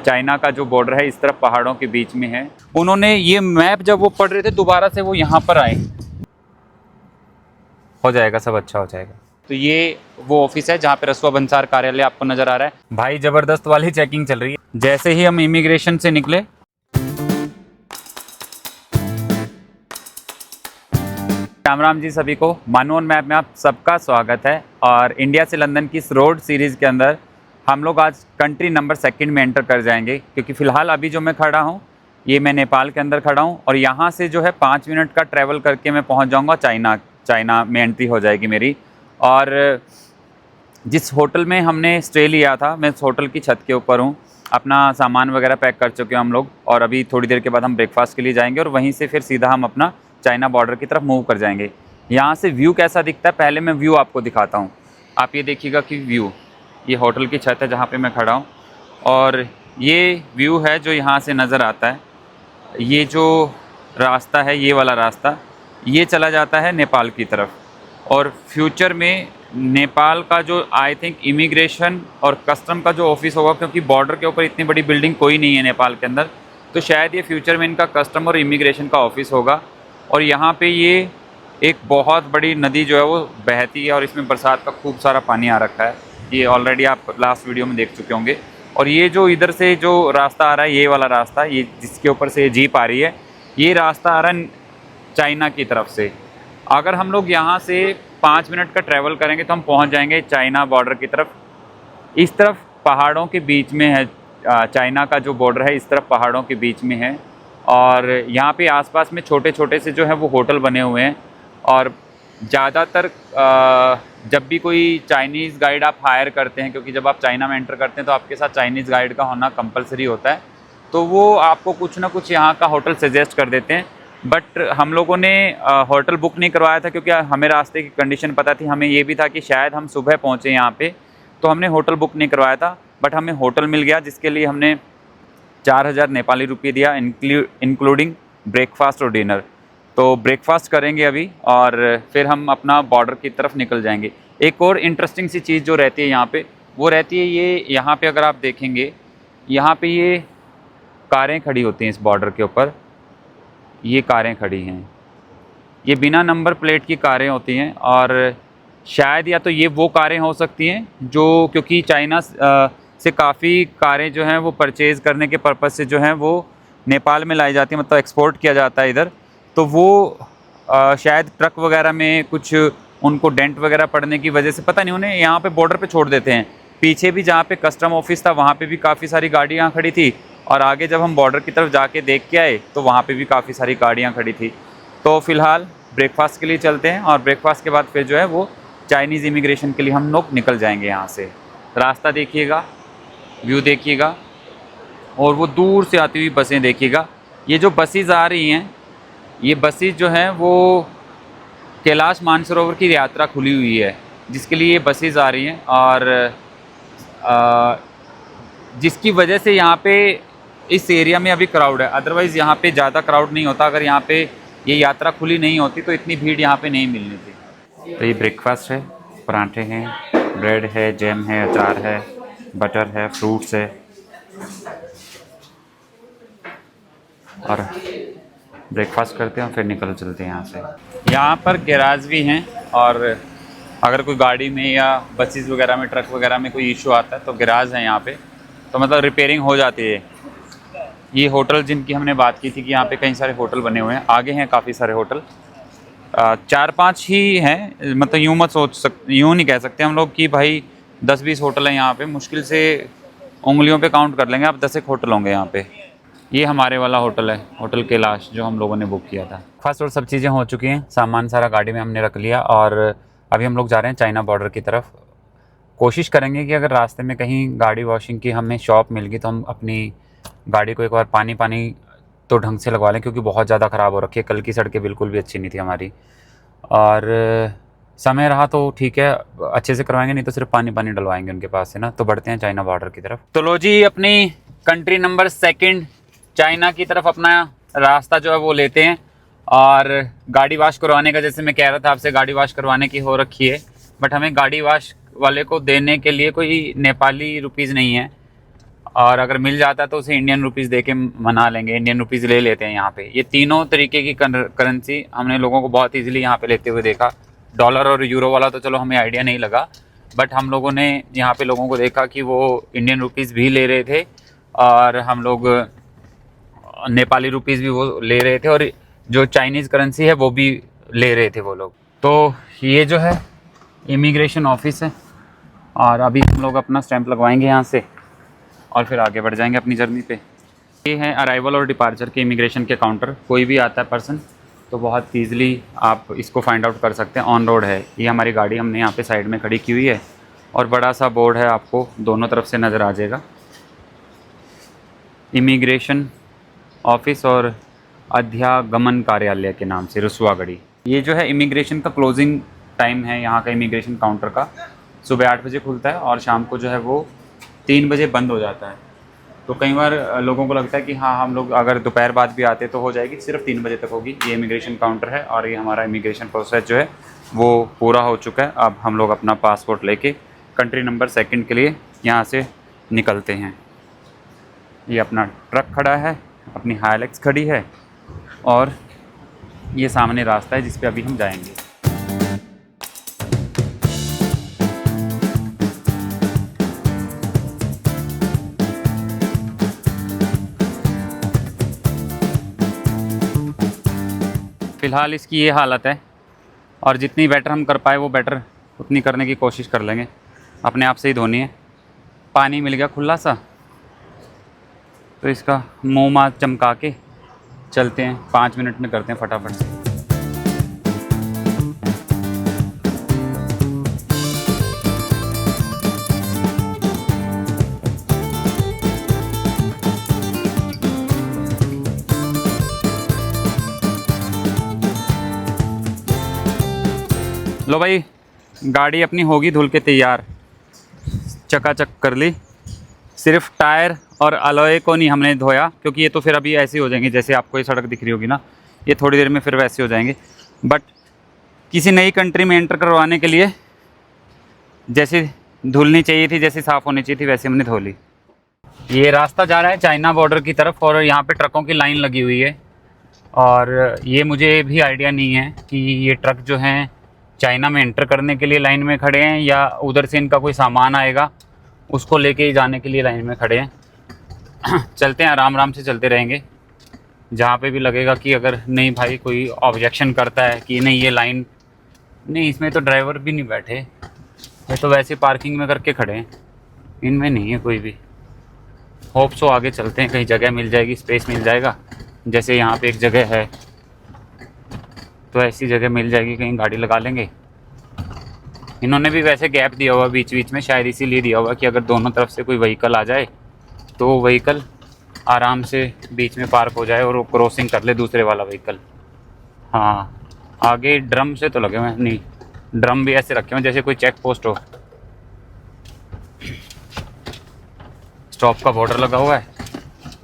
China का जो border है इस तरफ पहाड़ों के बीच में है। उन्होंने ये मैप जब वो पढ़ रहे थे दोबारा से वो यहाँ पर आए। हो जाएगा, सब अच्छा हो जाएगा। तो ये वो ऑफिस है जहाँ पे रसुआ बंसार कार्यालय आपको नजर आ रहा है। भाई जबरदस्त वाली चेकिंग चल रही है। जैसे ही हम इमिग्रेशन से निकले, राम राम जी सभी को। मानवन मैप में आप सबका स्वागत है। और इंडिया से लंदन की इस रोड सीरीज़ के अंदर हम लोग आज कंट्री नंबर 2 में एंटर कर जाएंगे, क्योंकि फ़िलहाल अभी जो मैं खड़ा हूँ ये मैं नेपाल के अंदर खड़ा हूँ और यहाँ से जो है 5 मिनट का ट्रैवल करके मैं पहुँच जाऊँगा चाइना में एंट्री हो जाएगी मेरी। और जिस होटल में हमने स्टे लिया था, मैं इस होटल की छत के ऊपर हूँ। अपना सामान वगैरह पैक कर चुके हैं हम लोग और अभी थोड़ी देर के बाद हम ब्रेकफास्ट के लिए जाएंगे और वहीं से फिर सीधा हम अपना चाइना बॉर्डर की तरफ मूव कर जाएंगे। यहाँ से व्यू कैसा दिखता है पहले मैं व्यू आपको दिखाता हूँ। आप ये देखिएगा कि व्यू, ये होटल की छत है जहाँ पे मैं खड़ा हूँ और ये व्यू है जो यहाँ से नज़र आता है। ये जो रास्ता है, ये वाला रास्ता, ये चला जाता है नेपाल की तरफ। और फ्यूचर में नेपाल का जो आई थिंक इमिग्रेशन और कस्टम का जो ऑफिस होगा, क्योंकि बॉर्डर के ऊपर इतनी बड़ी बिल्डिंग कोई नहीं है नेपाल के अंदर, तो शायद ये फ्यूचर में इनका कस्टम और इमिग्रेशन का ऑफिस होगा। और यहाँ पे ये एक बहुत बड़ी नदी जो है वो बहती है और इसमें बरसात का खूब सारा पानी आ रखा है। ये ऑलरेडी आप लास्ट वीडियो में देख चुके होंगे। और ये जो इधर से जो रास्ता आ रहा है, ये वाला रास्ता, ये जिसके ऊपर से ये जीप आ रही है, ये रास्ता आ रहा है चाइना की तरफ से। अगर हम लोग यहाँ से 5 मिनट का ट्रैवल करेंगे तो हम पहुँच जाएंगे चाइना बॉर्डर की तरफ। इस तरफ पहाड़ों के बीच में है चाइना का जो बॉर्डर है, इस तरफ पहाड़ों के बीच में है। और यहाँ पे आसपास में छोटे छोटे से जो है वो होटल बने हुए हैं। और ज़्यादातर जब भी कोई चाइनीज़ गाइड आप हायर करते हैं, क्योंकि जब आप चाइना में एंटर करते हैं तो आपके साथ चाइनीज़ गाइड का होना कंपलसरी होता है, तो वो आपको कुछ ना कुछ यहाँ का होटल सजेस्ट कर देते हैं। बट हम लोगों ने होटल बुक नहीं करवाया था, क्योंकि हमें रास्ते की कंडीशन पता थी। हमें ये भी था कि शायद हम सुबह पहुँचे यहाँ पे, तो हमने होटल बुक नहीं करवाया था। बट हमें होटल मिल गया जिसके लिए हमने 4000 नेपाली रुपये दिया, इंक्लूडिंग ब्रेकफास्ट और डिनर। तो ब्रेकफास्ट करेंगे अभी और फिर हम अपना बॉर्डर की तरफ निकल जाएंगे। एक और इंटरेस्टिंग सी चीज़ जो रहती है यहाँ पे, वो रहती है ये यहाँ पे अगर आप देखेंगे, यहाँ पे ये कारें खड़ी होती हैं इस बॉर्डर के ऊपर। ये कारें खड़ी हैं, ये बिना नंबर प्लेट की कारें होती हैं। और शायद या तो ये वो कारें हो सकती हैं जो, क्योंकि चाइना से काफ़ी कारें जो हैं वो परचेज़ करने के पर्पज़ से जो हैं वो नेपाल में लाई जाती हैं, मतलब एक्सपोर्ट किया जाता है इधर। तो वो शायद ट्रक वगैरह में कुछ उनको डेंट वगैरह पड़ने की वजह से पता नहीं उन्हें यहाँ पे बॉर्डर पे छोड़ देते हैं। पीछे भी जहाँ पे कस्टम ऑफिस था वहाँ पे भी काफ़ी सारी गाड़ियाँ खड़ी थी और आगे जब हम बॉर्डर की तरफ जाके देख के आए तो वहाँ पे भी काफ़ी सारी गाड़ियाँ खड़ी थी। तो फ़िलहाल ब्रेकफास्ट के लिए चलते हैं और ब्रेकफास्ट के बाद फिर जो है वो चाइनीज़ इमिग्रेशन के लिए हम लोग निकल जाएंगे यहाँ से। रास्ता देखिएगा, व्यू देखिएगा और वो दूर से आती हुई बसें देखिएगा। ये जो बसेज आ रही हैं, ये बसेज जो हैं वो कैलाश मानसरोवर की यात्रा खुली हुई है जिसके लिए ये बसेज आ रही हैं। और जिसकी वजह से यहाँ पे इस एरिया में अभी क्राउड है, अदरवाइज़ यहाँ पे ज़्यादा क्राउड नहीं होता। अगर यहाँ पे ये यात्रा खुली नहीं होती तो इतनी भीड़ यहाँ पे नहीं मिलनी थी। तो ये ब्रेकफास्ट है, पराठे हैं, ब्रेड है, जैम है, अचार है, बटर है, फ्रूट्स है और ब्रेकफास्ट करते हैं फिर निकल चलते हैं यहाँ से। यहाँ पर गैराज भी हैं और अगर कोई गाड़ी में या बसेस वगैरह में, ट्रक वगैरह में कोई इशू आता है तो गैराज है यहाँ पे, तो मतलब रिपेयरिंग हो जाती है। ये होटल जिनकी हमने बात की थी कि यहाँ पे कई सारे होटल बने हुए हैं, आगे हैं काफ़ी सारे होटल, 4-5 ही हैं। मतलब यूँ नहीं कह सकते हम लोग कि भाई 10-20 होटल हैं यहाँ पे। मुश्किल से उंगलियों पे काउंट कर लेंगे आप, 10 एक होटल होंगे यहाँ पे। ये हमारे वाला होटल है, होटल कैलाश, जो हम लोगों ने बुक किया था। फर्स्ट और सब चीज़ें हो चुकी हैं, सामान सारा गाड़ी में हमने रख लिया और अभी हम लोग जा रहे हैं चाइना बॉर्डर की तरफ। कोशिश करेंगे कि अगर रास्ते में कहीं गाड़ी वॉशिंग की हमें शॉप मिल गई तो हम अपनी गाड़ी को एक बार पानी तो ढंग से लगवा लें, क्योंकि बहुत ज़्यादा ख़राब हो रखी है। कल की सड़कें बिल्कुल भी अच्छी नहीं थी हमारी। और समय रहा तो ठीक है, अच्छे से करवाएंगे, नहीं तो सिर्फ पानी डलवाएंगे उनके पास से ना। तो बढ़ते हैं चाइना बॉर्डर की तरफ। तो लो जी, अपनी कंट्री नंबर 2 चाइना की तरफ अपना रास्ता जो है वो लेते हैं। और गाड़ी वॉश करवाने का, जैसे मैं कह रहा था आपसे, गाड़ी वॉश करवाने की हो रखी है, बट हमें गाड़ी वॉश वाले को देने के लिए कोई नेपाली रुपीज़ नहीं है। और अगर मिल जाता तो उसे इंडियन रुपीज़ दे के मना लेंगे, इंडियन रुपीज़ ले लेते हैं यहाँ पे। ये तीनों तरीके की करेंसी हमने लोगों को बहुत ईजिली यहाँ पे लेते हुए देखा। डॉलर और यूरो वाला तो चलो हमें आइडिया नहीं लगा, बट हम लोगों ने यहाँ पे लोगों को देखा कि वो इंडियन रुपीज़ भी ले रहे थे और हम लोग नेपाली रुपीज़ भी वो ले रहे थे और जो चाइनीज़ करेंसी है वो भी ले रहे थे वो लोग। तो ये जो है इमिग्रेशन ऑफिस है और अभी हम लोग अपना स्टैंप लगवाएंगे यहाँ से और फिर आगे बढ़ जाएंगे अपनी जर्नी पे। ये है अराइवल और डिपार्चर के इमिग्रेशन के काउंटर। कोई भी आता है पर्सन तो बहुत ईजिली आप इसको फाइंड आउट कर सकते हैं। ऑन रोड है ये हमारी गाड़ी, हमने यहाँ पे साइड में खड़ी की हुई है और बड़ा सा बोर्ड है, आपको दोनों तरफ से नज़र आ जाएगा, इमिग्रेशन ऑफिस और अध्यागमन कार्यालय के नाम से, रसुआगढ़ी। ये जो है इमिग्रेशन का क्लोजिंग टाइम है यहाँ का इमिग्रेशन काउंटर का। सुबह 8 बजे खुलता है और शाम को जो है वो 3 बजे बंद हो जाता है। तो कई बार लोगों को लगता है कि हाँ हम लोग अगर दोपहर बाद भी आते तो हो जाएगी, सिर्फ 3 बजे तक होगी। ये इमिग्रेशन काउंटर है और ये हमारा इमिग्रेशन प्रोसेस जो है वो पूरा हो चुका है। अब हम लोग अपना पासपोर्ट लेके कंट्री नंबर 2 के लिए यहाँ से निकलते हैं। ये अपना ट्रक खड़ा है, अपनी हाइलैक्स खड़ी है और ये सामने रास्ता है जिस पे अभी हम जाएंगे। फ़िलहाल इसकी ये हालत है और जितनी बेटर हम कर पाए वो बेटर उतनी करने की कोशिश कर लेंगे। अपने आप से ही धोनी है। पानी मिल गया खुला सा तो इसका मुँह माँ चमका के चलते हैं। 5 मिनट में करते हैं फटाफट से। लो भाई, गाड़ी अपनी होगी धुल के तैयार, चकाचक कर ली। सिर्फ टायर और अलॉय को नहीं हमने धोया क्योंकि ये तो फिर अभी ऐसे हो जाएंगे, जैसे आपको ये सड़क दिख रही होगी ना, ये थोड़ी देर में फिर वैसे हो जाएंगे। बट किसी नई कंट्री में एंटर करवाने के लिए जैसे धुलनी चाहिए थी, जैसे साफ़ होनी चाहिए थी, वैसे हमने धो ली। ये रास्ता जा रहा है चाइना बॉर्डर की तरफ और यहाँ पे ट्रकों की लाइन लगी हुई है और ये मुझे भी आइडिया नहीं है कि ये ट्रक जो हैं चाइना में एंटर करने के लिए लाइन में खड़े हैं या उधर से इनका कोई सामान आएगा उसको लेके जाने के लिए लाइन में खड़े हैं। चलते हैं, आराम आराम से चलते रहेंगे। जहाँ पे भी लगेगा कि अगर नहीं भाई कोई ऑब्जेक्शन करता है कि नहीं ये लाइन नहीं, इसमें तो ड्राइवर भी नहीं बैठे, ये तो वैसे पार्किंग में करके खड़े हैं, इनमें नहीं है कोई भी। होप सो आगे चलते हैं, कहीं जगह मिल जाएगी, स्पेस मिल जाएगा। जैसे यहाँ पे एक जगह है तो ऐसी जगह मिल जाएगी, कहीं गाड़ी लगा लेंगे। इन्होंने भी वैसे गैप दिया हुआ बीच बीच में, शायद इसीलिए दिया हुआ कि अगर दोनों तरफ से कोई व्हीकल आ जाए तो वो व्हीकल आराम से बीच में पार्क हो जाए और वो क्रॉसिंग कर ले दूसरे वाला व्हीकल। हाँ, आगे ड्रम से तो लगे हुए हैं, नहीं ड्रम भी ऐसे रखे हुए जैसे कोई चेक पोस्ट हो। स्टॉप का बॉर्डर लगा हुआ है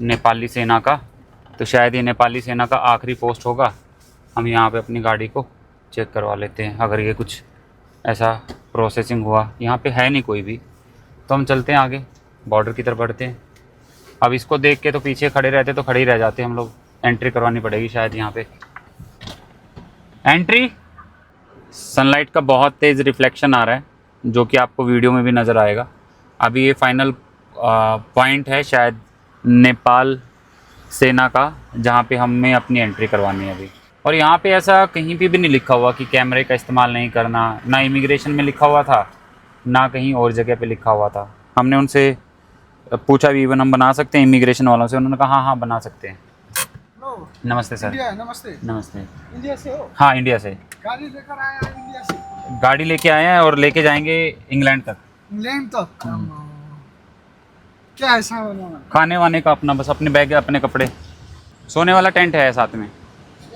नेपाली सेना का, तो शायद ये नेपाली सेना का आखिरी पोस्ट होगा। हम यहाँ पे अपनी गाड़ी को चेक करवा लेते हैं, अगर ये कुछ ऐसा प्रोसेसिंग हुआ। यहाँ पे है नहीं कोई भी, तो हम चलते हैं आगे, बॉर्डर की तरफ बढ़ते हैं। अब इसको देख के तो पीछे खड़े रहते तो खड़े ही रह जाते हम लोग। एंट्री करवानी पड़ेगी शायद यहाँ पे। एंट्री। सनलाइट का बहुत तेज़ रिफ्लेक्शन आ रहा है जो कि आपको वीडियो में भी नज़र आएगा। अभी ये फाइनल पॉइंट है शायद नेपाल सेना का, जहाँ पे हमें अपनी एंट्री करवानी है अभी। और यहाँ पे ऐसा कहीं पे भी नहीं लिखा हुआ कि कैमरे का इस्तेमाल नहीं करना, ना इमिग्रेशन में लिखा हुआ था ना कहीं और जगह पे लिखा हुआ था। हमने उनसे पूछा भी, इवन हम बना सकते हैं इमिग्रेशन वालों से, उन्होंने कहा हाँ हाँ बना सकते हैं। नमस्ते सर। नमस्ते। नमस्ते। इंडिया से हो? हाँ इंडिया से। गाड़ी लेकर आया है इंडिया से? गाड़ी लेके आए हैं और लेके जाएंगे इंग्लैंड तक। इंग्लैंड तक? क्या है सामान वामान? खाने वाने का अपना, बस अपने बैग अपने कपड़े। सोने वाला टेंट है साथ में।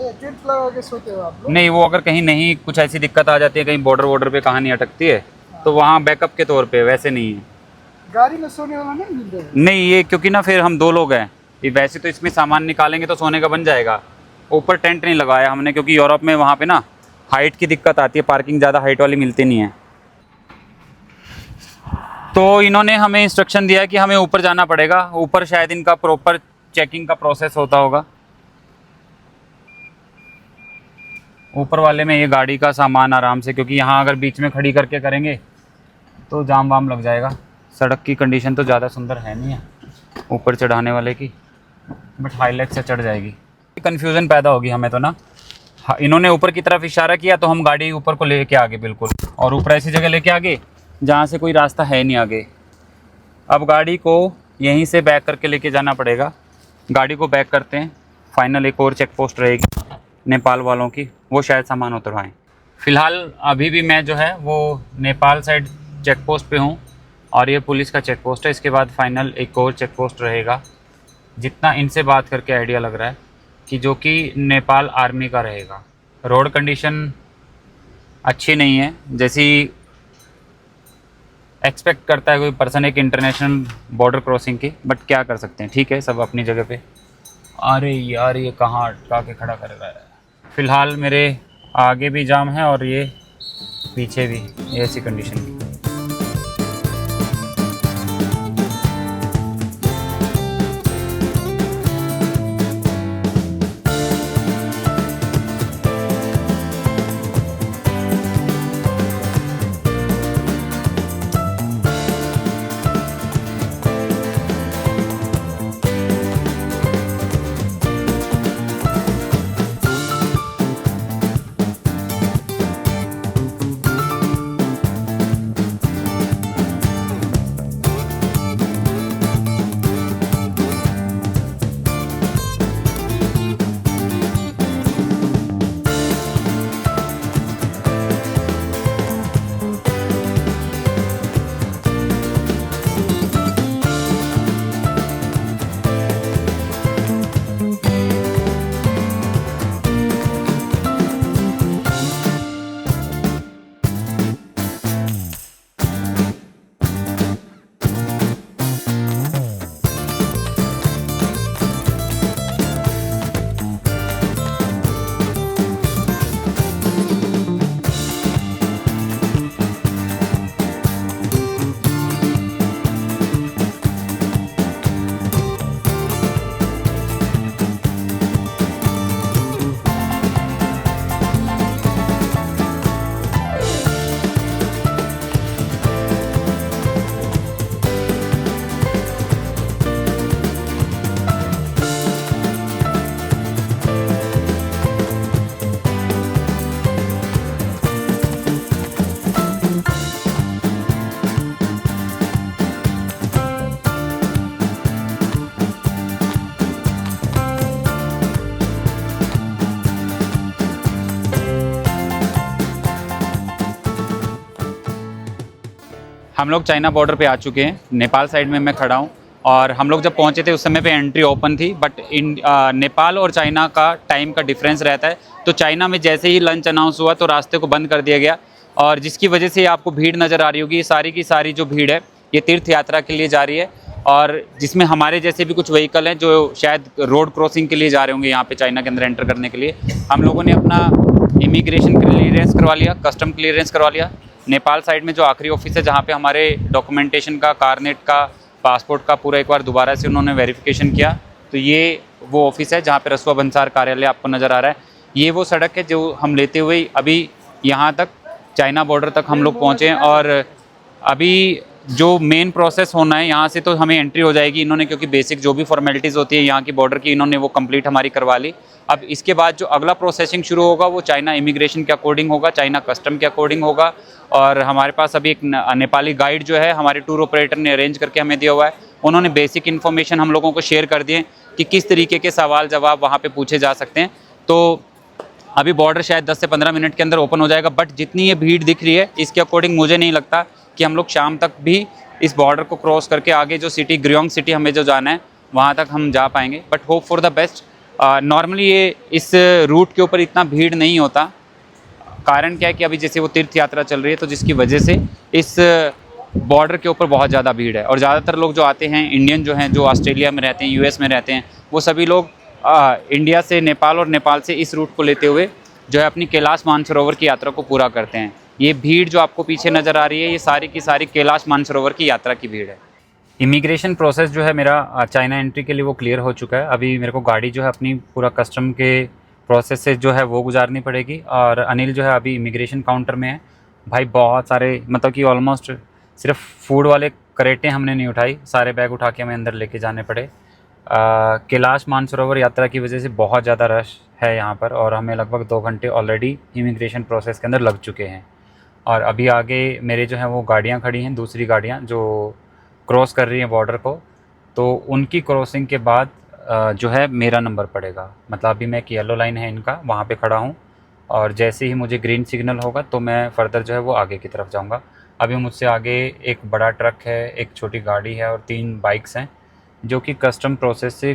टेंट लगा के सोते हो आप लोग? नहीं, वो अगर कहीं नहीं कुछ ऐसी दिक्कत आ जाती है, कहीं बॉर्डर पे कहानी अटकती है तो वहाँ बैकअप के तौर पे, वैसे नहीं है। गाड़ी में सोने वाला नहीं मिल रहा है? नहीं, ये क्योंकि ना फिर हम 2 लोग हैं, ये वैसे तो इसमें सामान निकालेंगे तो सोने का बन जाएगा। ऊपर टेंट नहीं लगाया हमने क्योंकि यूरोप में वहाँ पे ना हाइट की दिक्कत आती है, पार्किंग ज़्यादा हाइट वाली मिलती नहीं है। तो इन्होंने हमें इंस्ट्रक्शन दिया है कि हमें ऊपर जाना पड़ेगा। ऊपर शायद इनका प्रॉपर चेकिंग का प्रोसेस होता होगा। ऊपर वाले में ये गाड़ी का सामान आराम से, क्योंकि यहाँ अगर बीच में खड़ी करके करेंगे तो जाम वाम लग जाएगा। सड़क की कंडीशन तो ज़्यादा सुंदर है नहीं है ऊपर चढ़ाने वाले की, बट हाईलाइट से चढ़ जाएगी। कन्फ्यूज़न पैदा होगी हमें तो ना। हाँ, इन्होंने ऊपर की तरफ इशारा किया तो हम गाड़ी ऊपर को लेके आगे बिल्कुल, और ऊपर ऐसी जगह लेके आगे जहाँ से कोई रास्ता है नहीं आगे। अब गाड़ी को यहीं से बैक करके लेके जाना पड़ेगा। गाड़ी को बैक करते हैं। फाइनल एक और चेक पोस्ट रहेगी नेपाल वालों की, वो शायद सामान उतरवाएं। फ़िलहाल अभी भी मैं जो है वो नेपाल साइड चेक पोस्ट पे हूँ, और ये पुलिस का चेक पोस्ट है। इसके बाद फाइनल एक और चेक पोस्ट रहेगा, जितना इनसे बात करके आइडिया लग रहा है कि जो कि नेपाल आर्मी का रहेगा। रोड कंडीशन अच्छी नहीं है जैसी एक्सपेक्ट करता है कोई पर्सन एक इंटरनेशनल बॉर्डर क्रॉसिंग की, बट क्या कर सकते हैं, ठीक है, सब अपनी जगह पे। अरे यार ये कहाँ अटका के खड़ा कर रहा है। फ़िलहाल मेरे आगे भी जाम है और ये पीछे भी, ऐसी कंडीशन की। हम लोग चाइना बॉर्डर पे आ चुके हैं। नेपाल साइड में मैं खड़ा हूँ, और हम लोग जब पहुँचे थे उस समय पे एंट्री ओपन थी, बट नेपाल और चाइना का टाइम का डिफरेंस रहता है। तो चाइना में जैसे ही लंच अनाउंस हुआ तो रास्ते को बंद कर दिया गया, और जिसकी वजह से आपको भीड़ नज़र आ रही होगी। ये सारी की सारी जो भीड़ है ये तीर्थ यात्रा के लिए जा रही है, और जिसमें हमारे जैसे भी कुछ व्हीकल हैं जो शायद रोड क्रॉसिंग के लिए जा रहे होंगे यहाँ पे चाइना के अंदर एंटर करने के लिए। हम लोगों ने अपना इमिग्रेशन क्लियरेंस करवा लिया, कस्टम क्लियरेंस करवा लिया। नेपाल साइड में जो आखिरी ऑफिस है जहाँ पे हमारे डॉक्यूमेंटेशन का, कारनेट का, पासपोर्ट का पूरा एक बार दोबारा से उन्होंने वेरिफिकेशन किया, तो ये वो ऑफिस है जहाँ पे रसुआ बंसार कार्यालय आपको नज़र आ रहा है। ये वो सड़क है जो हम लेते हुए अभी यहाँ तक चाइना बॉर्डर तक हम लोग पहुँचे हैं, और अभी जो मेन प्रोसेस होना है यहाँ से तो हमें एंट्री हो जाएगी इन्होंने, क्योंकि बेसिक जो भी फॉर्मेलिटीज़ होती है यहाँ की बॉर्डर की इन्होंने वो कंप्लीट हमारी करवा ली। अब इसके बाद जो अगला प्रोसेसिंग शुरू होगा वो चाइना इमिग्रेशन के अकॉर्डिंग होगा, चाइना कस्टम के अकॉर्डिंग होगा। और हमारे पास अभी एक नेपाली गाइड जो है हमारे टूर ऑपरेटर ने अरेंज करके हमें दिया हुआ है। उन्होंने बेसिक इन्फॉर्मेशन हम लोगों को शेयर कर दिए कि किस तरीके के सवाल जवाब वहाँ पे पूछे जा सकते हैं। तो अभी बॉर्डर शायद 10 से 15 मिनट के अंदर ओपन हो जाएगा, बट जितनी ये भीड़ दिख रही है इसके अकॉर्डिंग मुझे नहीं लगता कि हम लोग शाम तक भी इस बॉर्डर को क्रॉस करके आगे जो सिटी ग्रियोंग सिटी हमें जो जाना है वहाँ तक हम जा पाएंगे, but hope for the best. Normally ये इस रूट के ऊपर इतना भीड़ नहीं होता। कारण क्या है कि अभी जैसे वो तीर्थ यात्रा चल रही है तो जिसकी वजह से इस बॉर्डर के ऊपर बहुत ज़्यादा भीड़ है। और ज़्यादातर लोग जो आते हैं इंडियन जो हैं, जो ऑस्ट्रेलिया में रहते हैं, यूएस में रहते हैं, वो सभी लोग इंडिया से नेपाल और नेपाल से इस रूट को लेते हुए जो है अपनी कैलाश मानसरोवर की यात्रा को पूरा करते हैं। ये भीड़ जो आपको पीछे नज़र आ रही है, ये सारी की सारी कैलाश मानसरोवर की यात्रा की भीड़ है। इमिग्रेशन प्रोसेस जो है मेरा चाइना एंट्री के लिए वो क्लियर हो चुका है। अभी मेरे को गाड़ी जो है अपनी पूरा कस्टम के प्रोसेस से जो है वो गुजारनी पड़ेगी, और अनिल जो है अभी इमिग्रेशन काउंटर में है। भाई बहुत सारे, मतलब कि ऑलमोस्ट सिर्फ फूड वाले करेटें हमने नहीं उठाई, सारे बैग उठा के हमें अंदर लेके जाने पड़े। कैलाश मानसरोवर यात्रा की वजह से बहुत ज़्यादा रश है यहाँ पर, और हमें लगभग 2 घंटे ऑलरेडी इमिग्रेशन प्रोसेस के अंदर लग चुके हैं। और अभी आगे मेरे जो हैं वो गाड़ियाँ खड़ी हैं, दूसरी गाड़ियाँ जो क्रॉस कर रही हैं बॉर्डर को, तो उनकी क्रॉसिंग के बाद जो है मेरा नंबर पड़ेगा। मतलब अभी मैं एक येलो लाइन है इनका, वहाँ पे खड़ा हूँ, और जैसे ही मुझे ग्रीन सिग्नल होगा तो मैं फ़र्दर जो है वो आगे की तरफ जाऊँगा। अभी मुझसे आगे एक बड़ा ट्रक है, एक छोटी गाड़ी है और 3 बाइक्स हैं जो कि कस्टम प्रोसेस से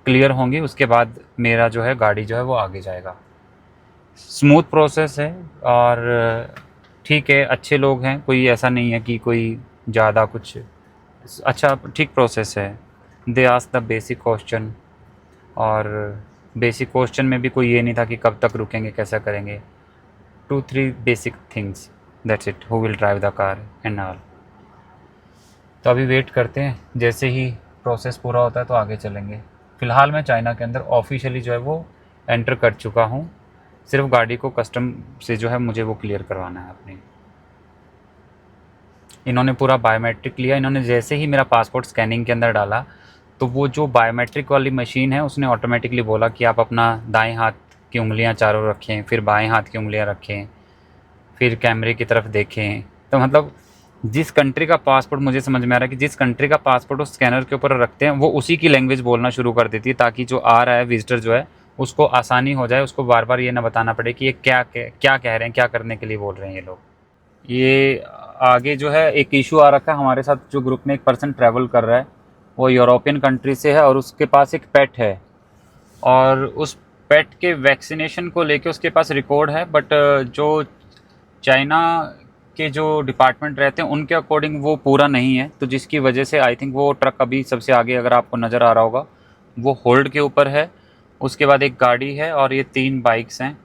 क्लियर होंगी। उसके बाद मेरा जो है गाड़ी जो है वो आगे जाएगा। स्मूथ प्रोसेस है और ठीक है, अच्छे लोग हैं, कोई ऐसा नहीं है कि कोई ज़्यादा कुछ, अच्छा ठीक प्रोसेस है। They ask the basic question, और बेसिक क्वेश्चन में भी कोई ये नहीं था कि कब तक रुकेंगे, कैसा करेंगे। 2-3 basic things, that's it, who will drive the car and all. तो अभी वेट करते हैं, जैसे ही प्रोसेस पूरा होता है तो आगे चलेंगे। फ़िलहाल मैं चाइना के अंदर ऑफिशियली जो है वो एंटर कर चुका हूँ। सिर्फ गाड़ी को कस्टम से जो है मुझे वो क्लियर करवाना है अपनी। इन्होंने पूरा बायोमेट्रिक लिया। इन्होंने जैसे ही मेरा पासपोर्ट स्कैनिंग के अंदर डाला तो वो जो बायोमेट्रिक वाली मशीन है उसने ऑटोमेटिकली बोला कि आप अपना दाएं हाथ की उंगलियां चारों रखें, फिर बाएं हाथ की उंगलियां रखें, फिर कैमरे की तरफ देखें। तो मतलब जिस कंट्री का पासपोर्ट, मुझे समझ में आ रहा है कि जिस कंट्री का पासपोर्ट उस स्कैनर के ऊपर रखते हैं वो उसी की लैंग्वेज बोलना शुरू कर देती है, ताकि जो आ रहा है विजिटर जो है उसको आसानी हो जाए, उसको बार बार ये ना बताना पड़े कि ये क्या क्या कह रहे हैं, क्या करने के लिए बोल रहे हैं ये लोग। ये आगे जो है एक इशू आ रखा है हमारे साथ, जो ग्रुप में एक पर्सन ट्रैवल कर रहा है वो यूरोपियन कंट्री से है और उसके पास एक पेट है, और उस पेट के वैक्सीनेशन को लेके उसके पास रिकॉर्ड है, बट जो चाइना के जो डिपार्टमेंट रहते हैं उनके अकॉर्डिंग वो पूरा नहीं है। तो जिसकी वजह से आई थिंक वो ट्रक अभी सबसे आगे, अगर आपको नज़र आ रहा होगा, वो होल्ड के ऊपर है। उसके बाद एक गाड़ी है और ये 3 बाइक्स हैं।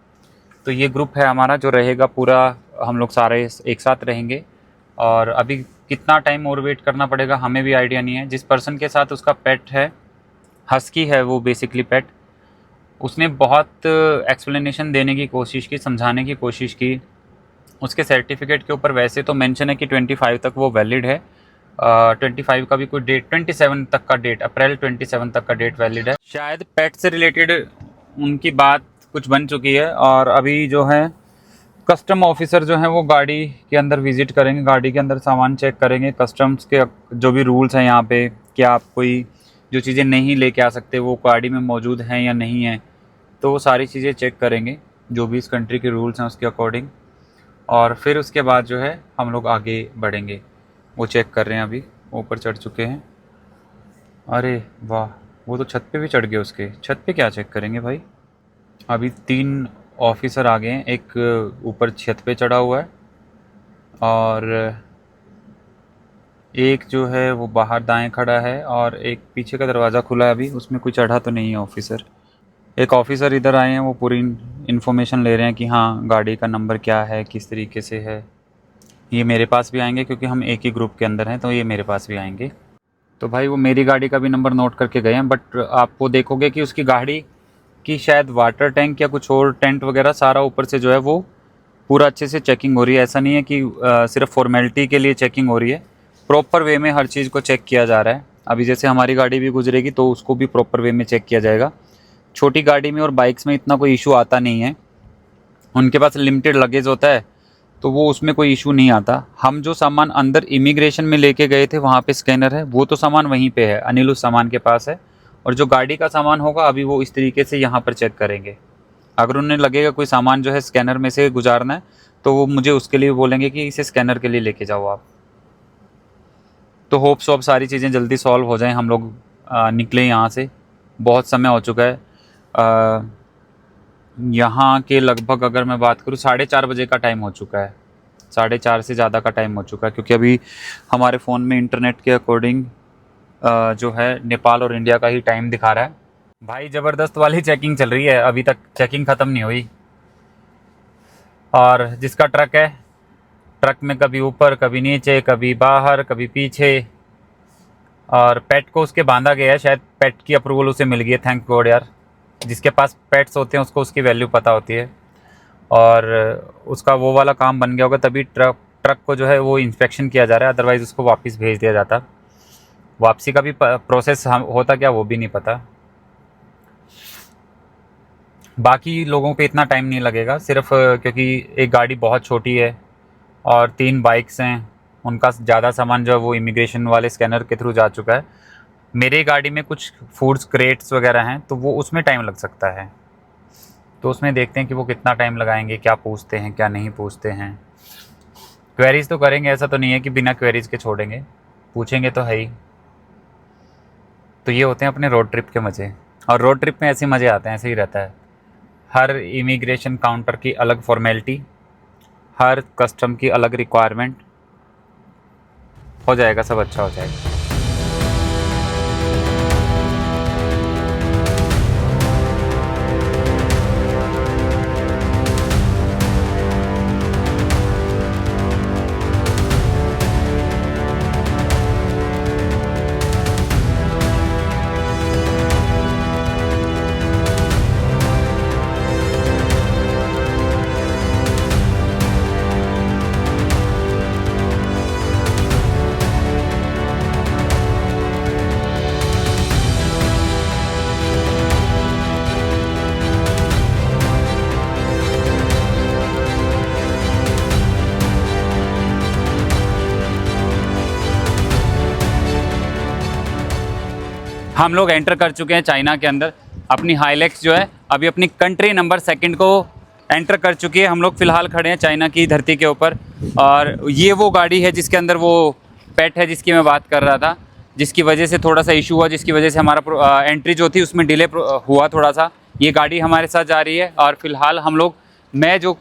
तो ये ग्रुप है हमारा जो रहेगा पूरा, हम लोग सारे एक साथ रहेंगे। और अभी कितना टाइम और वेट करना पड़ेगा हमें भी आइडिया नहीं है। जिस पर्सन के साथ उसका पेट है, हस्की है वो बेसिकली पेट, उसने बहुत एक्सप्लेनेशन देने की कोशिश की, समझाने की कोशिश की। उसके सर्टिफिकेट के ऊपर वैसे तो मेंशन है कि 25 तक वो वैलिड है, 25 का भी कोई डेट, 27 तक का डेट, अप्रैल 27 तक का डेट वैलिड है। शायद पेट से रिलेटेड उनकी बात कुछ बन चुकी है, और अभी जो है कस्टम ऑफिसर जो हैं वो गाड़ी के अंदर विजिट करेंगे, गाड़ी के अंदर सामान चेक करेंगे। कस्टम्स के जो भी रूल्स हैं यहाँ पे, क्या आप कोई जो चीज़ें नहीं लेके आ सकते वो गाड़ी में मौजूद हैं या नहीं हैं, तो वो सारी चीज़ें चेक करेंगे जो भी इस कंट्री के रूल्स हैं उसके अकॉर्डिंग। और फिर उसके बाद जो है हम लोग आगे बढ़ेंगे। वो चेक कर रहे हैं, अभी ऊपर चढ़ चुके हैं। अरे वाह, वो तो छत पे भी चढ़ गए। उसके छत पे क्या चेक करेंगे भाई। अभी 3 ऑफिसर आ गए हैं, एक ऊपर छत पे चढ़ा हुआ है और एक जो है वो बाहर दाएं खड़ा है, और एक पीछे का दरवाज़ा खुला है, अभी उसमें कोई चढ़ा तो नहीं है ऑफिसर। एक ऑफिसर इधर आए हैं, वो पूरी इन्फॉर्मेशन ले रहे हैं कि हाँ गाड़ी का नंबर क्या है, किस तरीके से है। ये मेरे पास भी आएंगे क्योंकि हम एक ही ग्रुप के अंदर हैं, तो ये मेरे पास भी आएंगे। तो भाई वो मेरी गाड़ी का भी नंबर नोट करके गए हैं, बट आप वो देखोगे कि उसकी गाड़ी की शायद वाटर टैंक या कुछ और टेंट वगैरह सारा ऊपर से जो है वो पूरा अच्छे से चेकिंग हो रही है। ऐसा नहीं है कि सिर्फ फॉर्मेलिटी के लिए चेकिंग हो रही है, प्रॉपर वे में हर चीज़ को चेक किया जा रहा है। अभी जैसे हमारी गाड़ी भी गुजरेगी तो उसको भी प्रॉपर वे में चेक किया जाएगा। छोटी गाड़ी में और बाइक्स में इतना कोई इशू आता नहीं है, उनके पास लिमिटेड लगेज होता है तो वो उसमें कोई इशू नहीं आता। हम जो सामान अंदर इमिग्रेशन में लेके गए थे वहाँ पे स्कैनर है, वो तो सामान वहीं पे है, अनिल उस सामान के पास है। और जो गाड़ी का सामान होगा अभी वो इस तरीके से यहाँ पर चेक करेंगे। अगर उन्हें लगेगा कोई सामान जो है स्कैनर में से गुजारना है तो वो मुझे उसके लिए बोलेंगे कि इसे स्कैनर के लिए लेके जाओ आप। तो होप सो अब सारी चीज़ें जल्दी सॉल्व हो जाएं, हम लोग निकले यहाँ से। बहुत समय हो चुका है, यहाँ के लगभग अगर मैं बात करूँ 4:30 बजे का टाइम हो चुका है, 4:30 से ज़्यादा का टाइम हो चुका है, क्योंकि अभी हमारे फ़ोन में इंटरनेट के अकॉर्डिंग जो है नेपाल और इंडिया का ही टाइम दिखा रहा है। भाई ज़बरदस्त वाली चेकिंग चल रही है, अभी तक चेकिंग ख़त्म नहीं हुई। और जिसका ट्रक है ट्रक में कभी ऊपर, कभी नीचे, कभी बाहर, कभी पीछे। और पेट को उसके बांधा गया है, शायद पेट की अप्रूवल उसे मिल गई है, थैंक गॉड यार। जिसके पास पेट्स होते हैं उसको उसकी वैल्यू पता होती है, और उसका वो वाला काम बन गया होगा, तभी ट्रक को जो है वो इंस्पेक्शन किया जा रहा है, अदरवाइज़ उसको वापस भेज दिया जाता। वापसी का भी प्रोसेस होता क्या वो भी नहीं पता। बाकी लोगों पे इतना टाइम नहीं लगेगा, सिर्फ क्योंकि एक गाड़ी बहुत छोटी है और 3 बाइक्स हैं, उनका ज़्यादा सामान जो है वो इमिग्रेशन वाले स्कैनर के थ्रू जा चुका है। मेरी गाड़ी में कुछ फूड्स क्रेट्स वगैरह हैं, तो वो उसमें टाइम लग सकता है। तो उसमें देखते हैं कि वो कितना टाइम लगाएंगे, क्या पूछते हैं क्या नहीं पूछते हैं। क्वेरीज तो करेंगे, ऐसा तो नहीं है कि बिना क्वेरीज के छोड़ेंगे, पूछेंगे तो है ही। तो ये होते हैं अपने रोड ट्रिप के मज़े, और रोड ट्रिप में ऐसे मज़े आते हैं, ऐसे ही रहता है। हर इमिग्रेशन काउंटर की अलग फॉर्मेलिटी, हर कस्टम की अलग रिक्वायरमेंट। हो जाएगा, सब अच्छा हो जाएगा। हम लोग एंटर कर चुके हैं चाइना के अंदर। अपनी हाइलेक्स जो है अभी अपनी कंट्री नंबर 2 को एंटर कर चुकी है। हम लोग फ़िलहाल खड़े हैं चाइना की धरती के ऊपर, और ये वो गाड़ी है जिसके अंदर वो पेट है जिसकी मैं बात कर रहा था, जिसकी वजह से थोड़ा सा इशू हुआ, जिसकी वजह से हमारा एंट्री जो थी उसमें डिले हुआ थोड़ा सा। ये गाड़ी हमारे साथ जा रही है, और फिलहाल हम लोग, मैं जो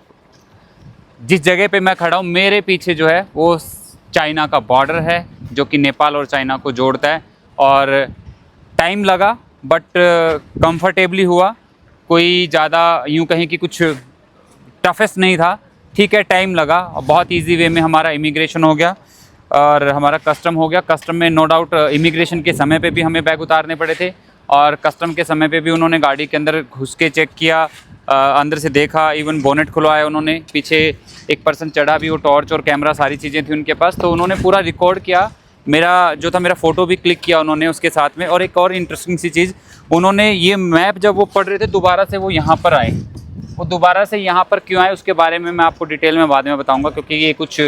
जिस जगह पे मैं खड़ा हूँ मेरे पीछे जो है वो चाइना का बॉर्डर है जो कि नेपाल और चाइना को जोड़ता है। और टाइम लगा बट कंफर्टेबली हुआ, कोई ज़्यादा यूँ कहें कि कुछ टफेस्ट नहीं था, ठीक है। टाइम लगा, बहुत इजी वे में हमारा इमिग्रेशन हो गया और हमारा कस्टम हो गया। कस्टम में नो डाउट इमिग्रेशन के समय पे भी हमें बैग उतारने पड़े थे, और कस्टम के समय पे भी उन्होंने गाड़ी के अंदर घुस के चेक किया, अंदर से देखा, इवन बोनेट खुलवाया उन्होंने। पीछे एक पर्सन चढ़ा भी, वो टॉर्च और कैमरा सारी चीज़ें थी उनके पास, तो उन्होंने पूरा रिकॉर्ड किया। मेरा जो था, मेरा फ़ोटो भी क्लिक किया उन्होंने उसके साथ में। और एक और इंटरेस्टिंग सी चीज़, उन्होंने ये मैप जब वो पढ़ रहे थे दोबारा से वो यहाँ पर आए। वो दोबारा से यहाँ पर क्यों आए उसके बारे में मैं आपको डिटेल में बाद में बताऊँगा, क्योंकि ये कुछ